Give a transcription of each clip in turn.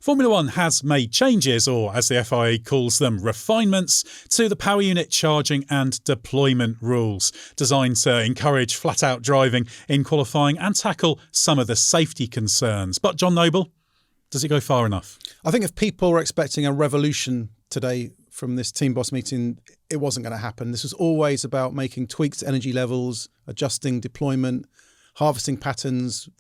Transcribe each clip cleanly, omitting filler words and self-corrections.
Formula One has made changes, or as the FIA calls them, refinements, to the power unit charging and deployment rules, designed to encourage flat-out driving in qualifying and tackle some of the safety concerns. But John Noble, does it go far enough? I think if people were expecting a revolution today from this team boss meeting, it wasn't going to happen. This was always about making tweaks to energy levels, adjusting deployment, harvesting patterns,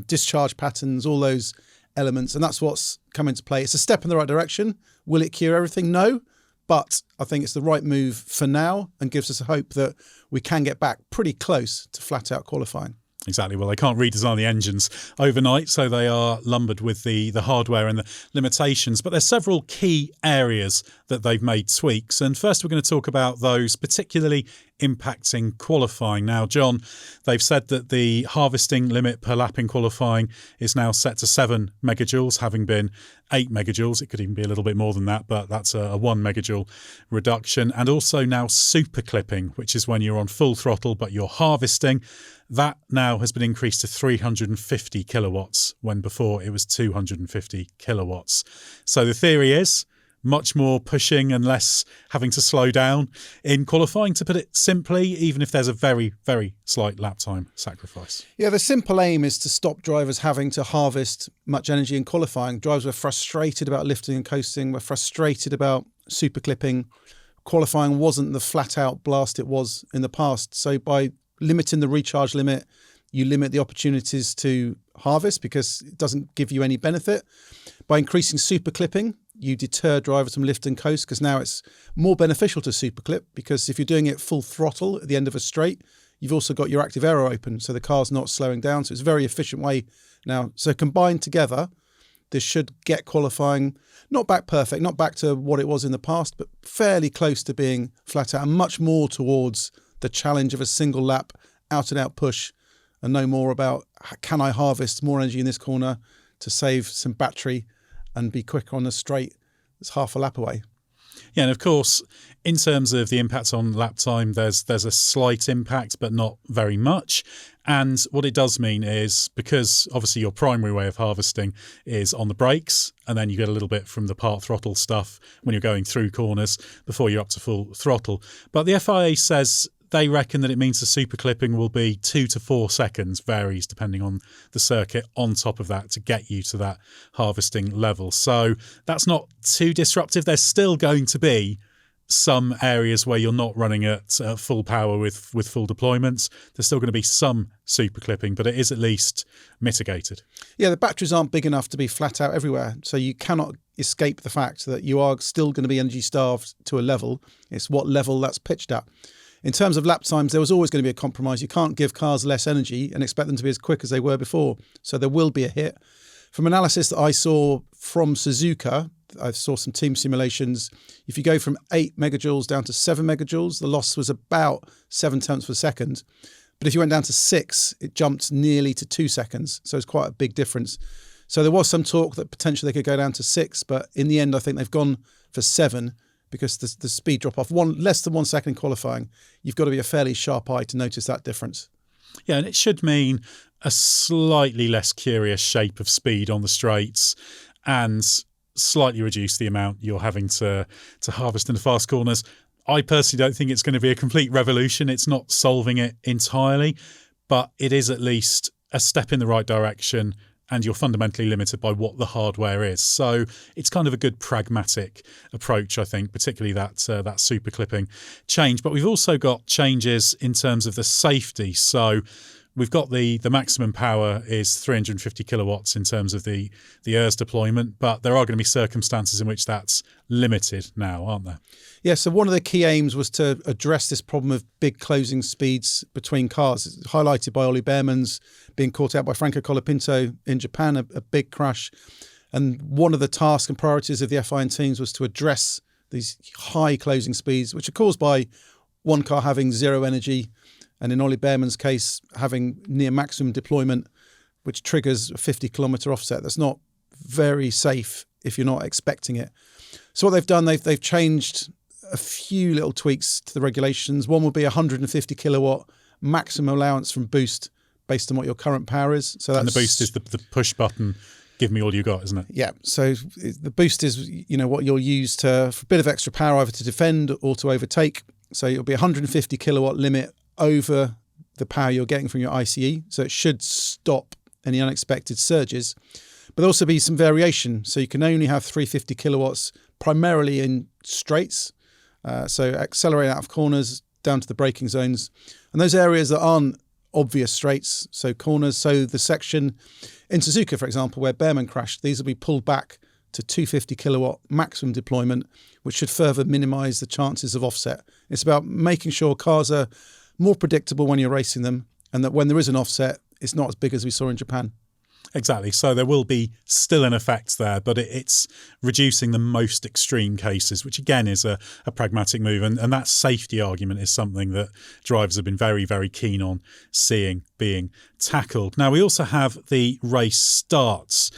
discharge patterns, all those elements, and that's what's come into play. It's a step in the right direction. Will it cure everything? No, but I think it's the right move for now and gives us a hope that we can get back pretty close to flat out qualifying. Exactly. Well, they can't redesign the engines overnight, so they are lumbered with the hardware and the limitations. But there's several key areas that they've made tweaks. And first, we're going to talk about those particularly impacting qualifying. Now, John, they've said that the harvesting limit per lap in qualifying is now set to 7 megajoules, having been 8 megajoules. It could even be a little bit more than that, but that's a 1 megajoule reduction. And also now super clipping, which is when you're on full throttle, but you're harvesting. That now has been increased to 350 kilowatts, when before it was 250 kilowatts. So the theory is much more pushing and less having to slow down in qualifying, to put it simply, even if there's a very, very slight lap time sacrifice. Yeah, the simple aim is to stop drivers having to harvest much energy in qualifying. Drivers were frustrated about lifting and coasting, were frustrated about super clipping. Qualifying wasn't the flat out blast it was in the past. So by limiting the recharge limit, you limit the opportunities to harvest because it doesn't give you any benefit. By increasing super clipping, you deter drivers from lift and coast, because now it's more beneficial to super clip, because if you're doing it full throttle at the end of a straight, you've also got your active aero open, so the car's not slowing down. So it's a very efficient way now. So combined together, this should get qualifying not back perfect, not back to what it was in the past, but fairly close to being flat out and much more towards the challenge of a single lap out and out push, and no more about can I harvest more energy in this corner to save some battery and be quick on the straight that's half a lap away. Yeah, and of course, in terms of the impact on lap time, there's a slight impact, but not very much. And what it does mean is, because obviously your primary way of harvesting is on the brakes, and then you get a little bit from the part throttle stuff when you're going through corners before you're up to full throttle. But the FIA says they reckon that it means the super clipping will be 2 to 4 seconds, varies depending on the circuit, on top of that to get you to that harvesting level. So that's not too disruptive. There's still going to be some areas where you're not running at full power with full deployments. There's still going to be some super clipping, but it is at least mitigated. Yeah, the batteries aren't big enough to be flat out everywhere. So you cannot escape the fact that you are still going to be energy starved to a level. It's what level that's pitched at. In terms of lap times, there was always going to be a compromise. You can't give cars less energy and expect them to be as quick as they were before. So there will be a hit. From analysis that I saw from Suzuka, I saw some team simulations. If you go from 8 megajoules down to 7 megajoules, the loss was about 7 tenths per second. But if you went down to 6, it jumped nearly to 2 seconds. So it's quite a big difference. So there was some talk that potentially they could go down to 6, but in the end, I think they've gone for 7. Because the speed drop off less than 1 second in qualifying, you've got to be a fairly sharp eye to notice that difference. Yeah, and it should mean a slightly less curious shape of speed on the straights and slightly reduce the amount you're having to harvest in the fast corners. I personally don't think it's going to be a complete revolution. It's not solving it entirely, but it is at least a step in the right direction, and you're fundamentally limited by what the hardware is. So it's kind of a good pragmatic approach, I think, particularly that super clipping change. But we've also got changes in terms of the safety. So we've got the maximum power is 350 kilowatts in terms of the ERS deployment, but there are going to be circumstances in which that's limited now, aren't there? Yeah, so one of the key aims was to address this problem of big closing speeds between cars. It's highlighted by Ollie Behrman's being caught out by Franco Colapinto in Japan, a big crash. And one of the tasks and priorities of the FIA teams was to address these high closing speeds, which are caused by one car having zero energy, and in Ollie Behrman's case, having near maximum deployment, which triggers a 50-kilometre offset. That's not very safe if you're not expecting it. So what they've done, they've changed a few little tweaks to the regulations. One would be 150 kilowatt maximum allowance from boost based on what your current power is. So that's, and the boost is the push button give me all you got, isn't it? Yeah. So the boost is, what you'll use for a bit of extra power, either to defend or to overtake. So it'll be 150 kilowatt limit over the power you're getting from your ICE. So it should stop any unexpected surges. But there'll also be some variation. So you can only have 350 kilowatts primarily in straights. So accelerate out of corners down to the braking zones. And those areas that aren't obvious straights, so corners, so the section in Suzuka, for example, where Behrman crashed, these will be pulled back to 250 kilowatt maximum deployment, which should further minimise the chances of offset. It's about making sure cars are more predictable when you're racing them, and that when there is an offset, it's not as big as we saw in Japan. Exactly. So there will be still an effect there, but it's reducing the most extreme cases, which again is a pragmatic move. And that safety argument is something that drivers have been very, very keen on seeing being tackled. Now, we also have the race starts.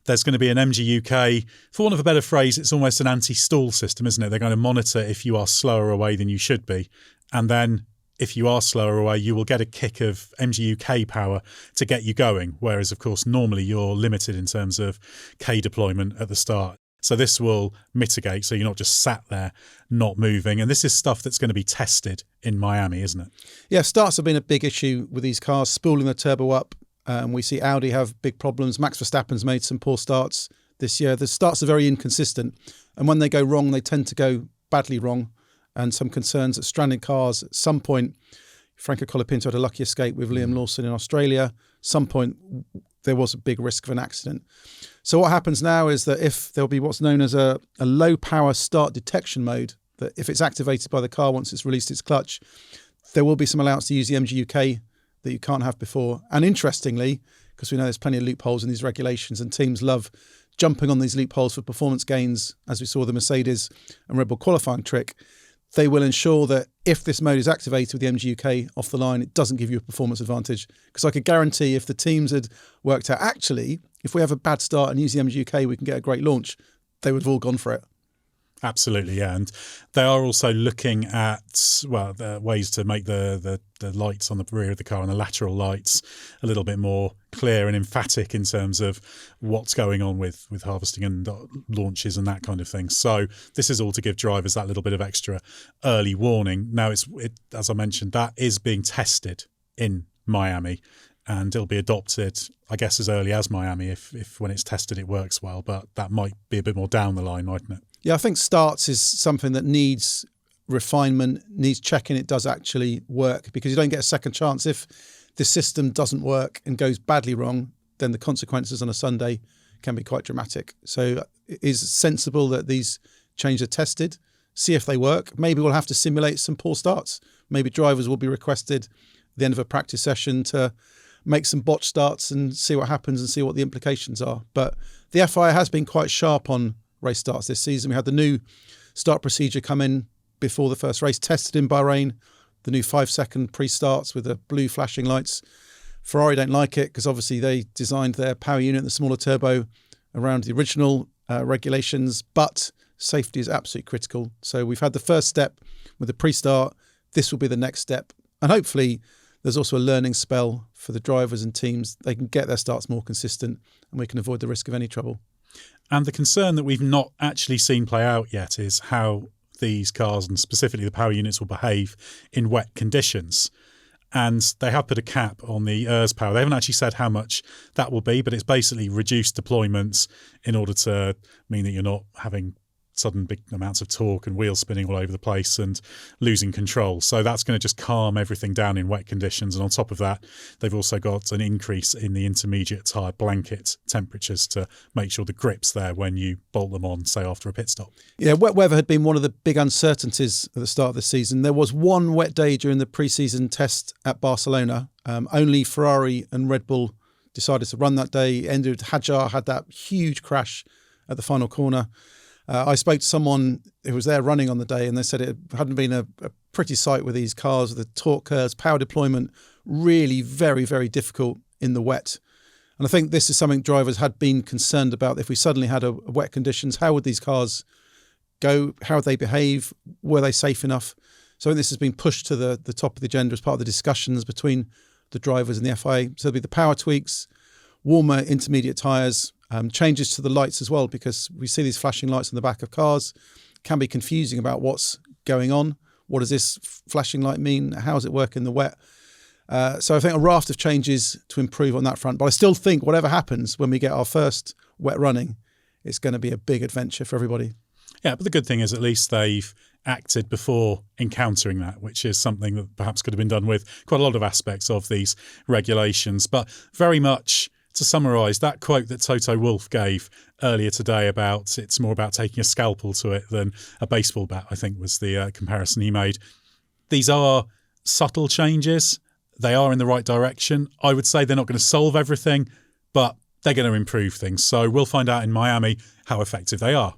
There's going to be an MG UK, for want of a better phrase, it's almost an anti-stall system, isn't it? They're going to monitor if you are slower away than you should be. And then if you are slower away, you will get a kick of MG UK power to get you going. Whereas, of course, normally you're limited in terms of K deployment at the start. So this will mitigate. So you're not just sat there, not moving. And this is stuff that's going to be tested in Miami, isn't it? Yeah, starts have been a big issue with these cars, spooling the turbo up. We see Audi have big problems. Max Verstappen's made some poor starts this year. The starts are very inconsistent. And when they go wrong, they tend to go badly wrong. And some concerns that stranded cars at some point, Franco Colapinto had a lucky escape with Liam Lawson in Australia. Some point there was a big risk of an accident. So what happens now is that if there'll be what's known as a low power start detection mode, that if it's activated by the car once it's released its clutch, there will be some allowance to use the MG UK that you can't have before. And interestingly, because we know there's plenty of loopholes in these regulations and teams love jumping on these loopholes for performance gains, as we saw the Mercedes and Red Bull qualifying trick, they will ensure that if this mode is activated with the MG UK off the line, it doesn't give you a performance advantage. Because I could guarantee if the teams had worked out, actually, if we have a bad start and use the MG UK, we can get a great launch, they would have all gone for it. Absolutely, yeah. And they are also looking at, the ways to make the lights on the rear of the car and the lateral lights a little bit more clear and emphatic in terms of what's going on with harvesting and launches and that kind of thing. So this is all to give drivers that little bit of extra early warning. Now, as I mentioned, that is being tested in Miami. And it'll be adopted, I guess, as early as Miami if when it's tested it works well. But that might be a bit more down the line, mightn't it? Yeah, I think starts is something that needs refinement, needs checking it does actually work, because you don't get a second chance. If the system doesn't work and goes badly wrong, then the consequences on a Sunday can be quite dramatic. So it is sensible that these changes are tested, see if they work. Maybe we'll have to simulate some poor starts. Maybe drivers will be requested at the end of a practice session to make some botch starts and see what happens and see what the implications are. But the FIA has been quite sharp on race starts this season. We had the new start procedure come in before the first race, tested in Bahrain, the new 5-second pre-starts with the blue flashing lights. Ferrari don't like it because obviously they designed their power unit, the smaller turbo, around the original regulations, but safety is absolutely critical. So we've had the first step with the pre-start. This will be the next step. And hopefully there's also a learning spell for the drivers and teams. They can get their starts more consistent and we can avoid the risk of any trouble. And the concern that we've not actually seen play out yet is how these cars and specifically the power units will behave in wet conditions. And they have put a cap on the ERS power. They haven't actually said how much that will be, but it's basically reduced deployments in order to mean that you're not having sudden big amounts of torque and wheels spinning all over the place and losing control. So that's going to just calm everything down in wet conditions. And on top of that, they've also got an increase in the intermediate tyre blanket temperatures to make sure the grip's there when you bolt them on, say, after a pit stop. Yeah, wet weather had been one of the big uncertainties at the start of the season. There was one wet day during the pre-season test at Barcelona. Only Ferrari and Red Bull decided to run that day. Ended Hadjar had that huge crash at the final corner. I spoke to someone who was there running on the day and they said it hadn't been a pretty sight with these cars, with the torque curves, power deployment, really very, very difficult in the wet. And I think this is something drivers had been concerned about. If we suddenly had a wet conditions, how would these cars go? How would they behave? Were they safe enough? So I think this has been pushed to the top of the agenda as part of the discussions between the drivers and the FIA. So there'll be the power tweaks, warmer intermediate tyres, Changes to the lights as well, because we see these flashing lights on the back of cars. Can be confusing about what's going on. What does this flashing light mean? How does it work in the wet? So I think a raft of changes to improve on that front. But I still think whatever happens when we get our first wet running, it's going to be a big adventure for everybody. Yeah, but the good thing is at least they've acted before encountering that, which is something that perhaps could have been done with quite a lot of aspects of these regulations. But very much to summarise, that quote that Toto Wolff gave earlier today about it's more about taking a scalpel to it than a baseball bat, I think was the comparison he made. These are subtle changes. They are in the right direction. I would say they're not going to solve everything, but they're going to improve things. So we'll find out in Miami how effective they are.